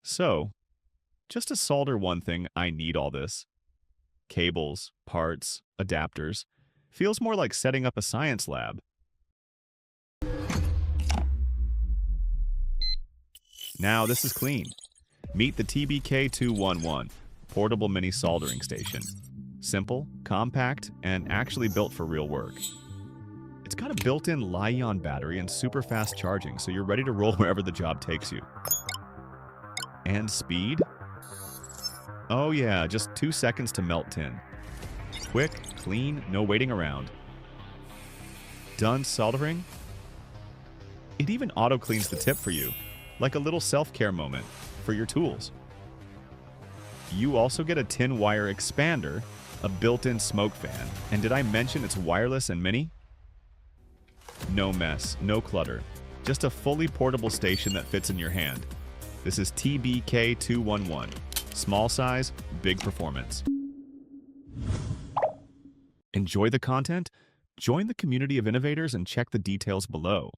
So, just to solder one thing, I need all this. Cables, parts, adapters. Feels more like setting up a science lab. Now this is clean. Meet the TBK-211, portable mini soldering station. Simple, compact, and actually built for real work. It's got a built-in Li-ion battery and super fast charging, so you're ready to roll wherever the job takes you. And speed? Oh yeah, just 2 seconds to melt tin. Quick, clean, no waiting around. Done soldering? It even auto-cleans the tip for you, like a little self-care moment for your tools. You also get a tin wire expander, a built-in smoke fan, and did I mention it's wireless and mini? No mess, no clutter, just a fully portable station that fits in your hand. This is TBK-211. Small size, big performance. Enjoy the content? Join the community of innovators and check the details below.